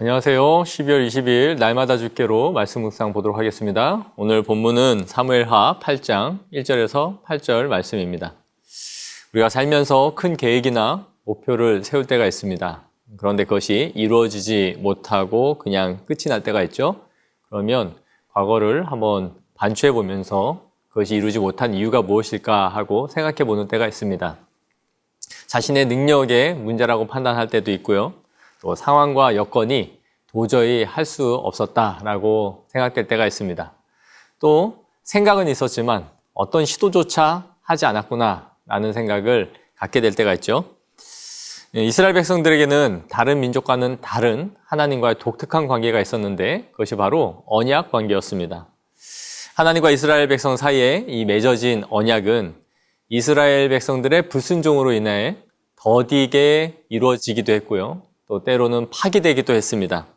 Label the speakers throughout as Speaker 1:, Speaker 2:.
Speaker 1: 안녕하세요. 12월 20일 날마다 주께로 말씀 묵상 보도록 하겠습니다. 오늘 본문은 사무엘하 8장 1절에서 8절 말씀입니다. 우리가 살면서 큰 계획이나 목표를 세울 때가 있습니다. 그런데 그것이 이루어지지 못하고 그냥 끝이 날 때가 있죠. 그러면 과거를 한번 반추해 보면서 그것이 이루지 못한 이유가 무엇일까 하고 생각해 보는 때가 있습니다. 자신의 능력의 문제라고 판단할 때도 있고요. 또 상황과 여건이 도저히 할 수 없었다라고 생각될 때가 있습니다. 또 생각은 있었지만 어떤 시도조차 하지 않았구나라는 생각을 갖게 될 때가 있죠. 이스라엘 백성들에게는 다른 민족과는 다른 하나님과의 독특한 관계가 있었는데 그것이 바로 언약 관계였습니다. 하나님과 이스라엘 백성 사이에 이 맺어진 언약은 이스라엘 백성들의 불순종으로 인해 더디게 이루어지기도 했고요. 또 때로는 파기되기도 했습니다.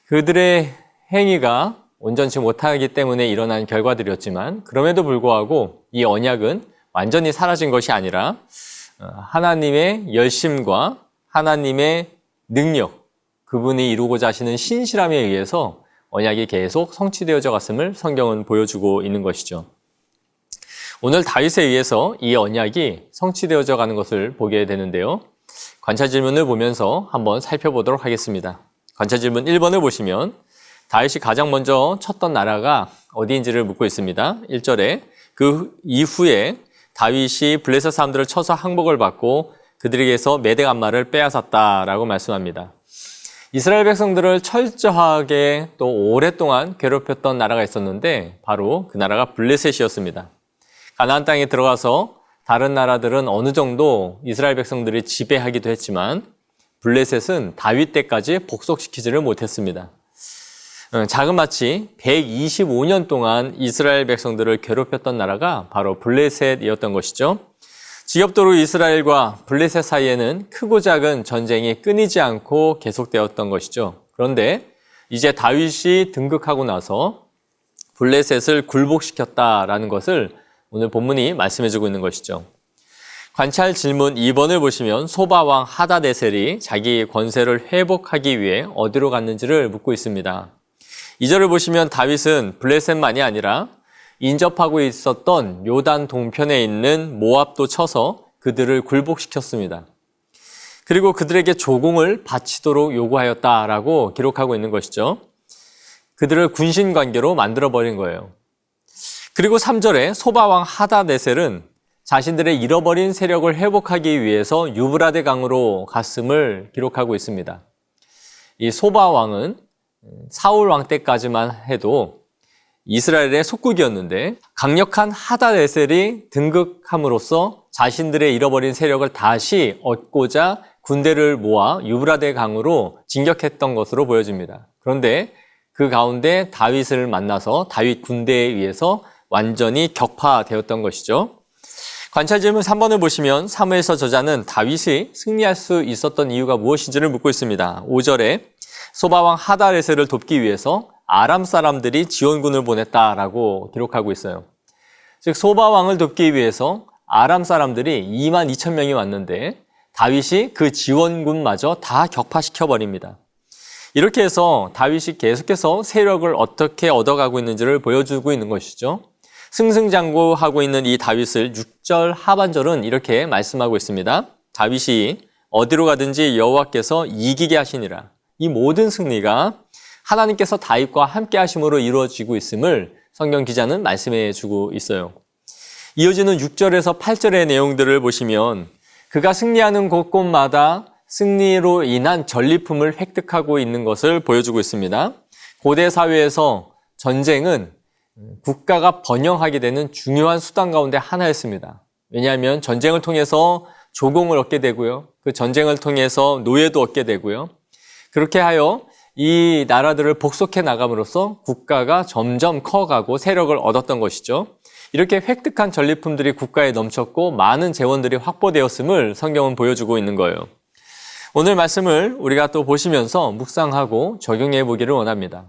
Speaker 1: 그들의 행위가 온전치 못하기 때문에 일어난 결과들이었지만 그럼에도 불구하고 이 언약은 완전히 사라진 것이 아니라 하나님의 열심과 하나님의 능력, 그분이 이루고자 하시는 신실함에 의해서 언약이 계속 성취되어져 갔음을 성경은 보여주고 있는 것이죠. 오늘 다윗에 의해서 이 언약이 성취되어져 가는 것을 보게 되는데요. 관찰 질문을 보면서 한번 살펴보도록 하겠습니다. 관찰 질문 1번을 보시면 다윗이 가장 먼저 쳤던 나라가 어디인지를 묻고 있습니다. 1절에 그 이후에 다윗이 블레셋 사람들을 쳐서 항복을 받고 그들에게서 메대 간마를 빼앗았다라고 말씀합니다. 이스라엘 백성들을 철저하게 또 오랫동안 괴롭혔던 나라가 있었는데 바로 그 나라가 블레셋이었습니다. 가나안 땅에 들어가서 다른 나라들은 어느 정도 이스라엘 백성들이 지배하기도 했지만 블레셋은 다윗 때까지 복속시키지를 못했습니다. 자그마치 125년 동안 이스라엘 백성들을 괴롭혔던 나라가 바로 블레셋이었던 것이죠. 지겹도록 이스라엘과 블레셋 사이에는 크고 작은 전쟁이 끊이지 않고 계속되었던 것이죠. 그런데 이제 다윗이 등극하고 나서 블레셋을 굴복시켰다라는 것을 오늘 본문이 말씀해주고 있는 것이죠. 관찰 질문 2번을 보시면 소바왕 하다데셀이 자기 권세를 회복하기 위해 어디로 갔는지를 묻고 있습니다. 2절을 보시면 다윗은 블레셋만이 아니라 인접하고 있었던 요단 동편에 있는 모압도 쳐서 그들을 굴복시켰습니다. 그리고 그들에게 조공을 바치도록 요구하였다라고 기록하고 있는 것이죠. 그들을 군신관계로 만들어버린 거예요. 그리고 3절에 소바왕 하다데셀은 자신들의 잃어버린 세력을 회복하기 위해서 유브라데 강으로 갔음을 기록하고 있습니다. 이 소바왕은 사울 왕 때까지만 해도 이스라엘의 속국이었는데 강력한 하다데셀이 등극함으로써 자신들의 잃어버린 세력을 다시 얻고자 군대를 모아 유브라데 강으로 진격했던 것으로 보여집니다. 그런데 그 가운데 다윗을 만나서 다윗 군대에 의해서 완전히 격파되었던 것이죠. 관찰 질문 3번을 보시면 사무엘서 저자는 다윗이 승리할 수 있었던 이유가 무엇인지를 묻고 있습니다. 5절에 소바왕 하다데셀을 돕기 위해서 아람 사람들이 지원군을 보냈다라고 기록하고 있어요. 즉 소바왕을 돕기 위해서 아람 사람들이 2만 2천 명이 왔는데 다윗이 그 지원군마저 다 격파시켜버립니다. 이렇게 해서 다윗이 계속해서 세력을 어떻게 얻어가고 있는지를 보여주고 있는 것이죠. 승승장구하고 있는 이 다윗을 6절 하반절은 이렇게 말씀하고 있습니다. 다윗이 어디로 가든지 여호와께서 이기게 하시니라. 이 모든 승리가 하나님께서 다윗과 함께 하심으로 이루어지고 있음을 성경 기자는 말씀해 주고 있어요. 이어지는 6절에서 8절의 내용들을 보시면 그가 승리하는 곳곳마다 승리로 인한 전리품을 획득하고 있는 것을 보여주고 있습니다. 고대 사회에서 전쟁은 국가가 번영하게 되는 중요한 수단 가운데 하나였습니다. 왜냐하면 전쟁을 통해서 조공을 얻게 되고요. 그 전쟁을 통해서 노예도 얻게 되고요. 그렇게 하여 이 나라들을 복속해 나감으로써 국가가 점점 커가고 세력을 얻었던 것이죠. 이렇게 획득한 전리품들이 국가에 넘쳤고 많은 재원들이 확보되었음을 성경은 보여주고 있는 거예요. 오늘 말씀을 우리가 또 보시면서 묵상하고 적용해 보기를 원합니다.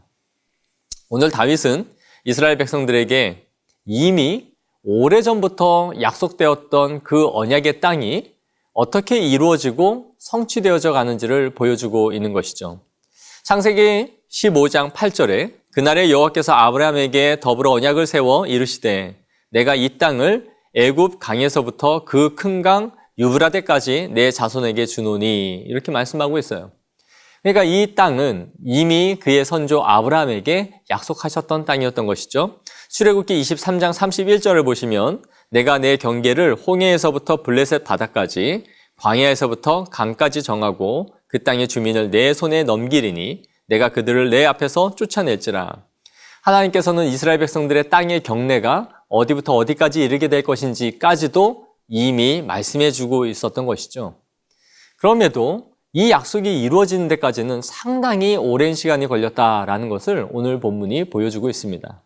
Speaker 1: 오늘 다윗은 이스라엘 백성들에게 이미 오래전부터 약속되었던 그 언약의 땅이 어떻게 이루어지고 성취되어져 가는지를 보여주고 있는 것이죠. 창세기 15장 8절에 그날에 여호와께서 아브라함에게 더불어 언약을 세워 이르시되 내가 이 땅을 애굽 강에서부터 그 큰 강 유브라데까지 내 자손에게 주노니 이렇게 말씀하고 있어요. 그러니까 이 땅은 이미 그의 선조 아브라함에게 약속하셨던 땅이었던 것이죠. 출애굽기 23장 31절을 보시면 내가 내 경계를 홍해에서부터 블레셋 바다까지 광야에서부터 강까지 정하고 그 땅의 주민을 내 손에 넘기리니 내가 그들을 내 앞에서 쫓아낼지라. 하나님께서는 이스라엘 백성들의 땅의 경내가 어디부터 어디까지 이르게 될 것인지까지도 이미 말씀해 주고 있었던 것이죠. 그럼에도 이 약속이 이루어지는 데까지는 상당히 오랜 시간이 걸렸다라는 것을 오늘 본문이 보여주고 있습니다.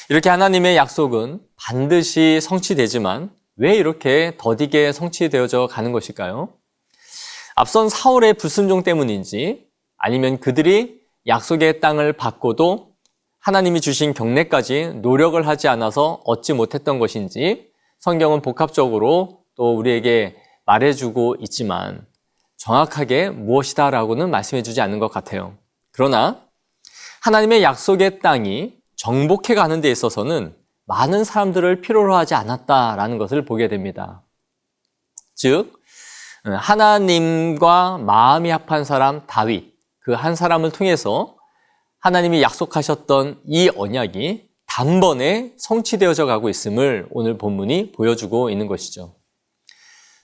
Speaker 1: 이렇게 하나님의 약속은 반드시 성취되지만 왜 이렇게 더디게 성취되어져 가는 것일까요? 앞선 사울의 불순종 때문인지 아니면 그들이 약속의 땅을 받고도 하나님이 주신 경내까지 노력을 하지 않아서 얻지 못했던 것인지 성경은 복합적으로 또 우리에게 말해주고 있지만 정확하게 무엇이다라고는 말씀해주지 않는 것 같아요. 그러나 하나님의 약속의 땅이 정복해 가는 데 있어서는 많은 사람들을 필요로 하지 않았다라는 것을 보게 됩니다. 즉 하나님과 마음이 합한 사람 다윗, 그 한 사람을 통해서 하나님이 약속하셨던 이 언약이 단번에 성취되어져 가고 있음을 오늘 본문이 보여주고 있는 것이죠.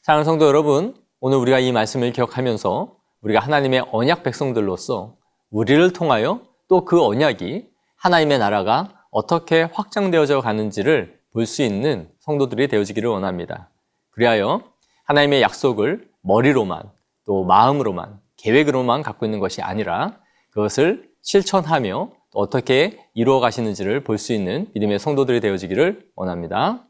Speaker 1: 사랑하는 성도 여러분, 오늘 우리가 이 말씀을 기억하면서 우리가 하나님의 언약 백성들로서 우리를 통하여 또 그 언약이 하나님의 나라가 어떻게 확장되어져 가는지를 볼 수 있는 성도들이 되어지기를 원합니다. 그리하여 하나님의 약속을 머리로만 또 마음으로만 계획으로만 갖고 있는 것이 아니라 그것을 실천하며 또 어떻게 이루어 가시는지를 볼 수 있는 믿음의 성도들이 되어지기를 원합니다.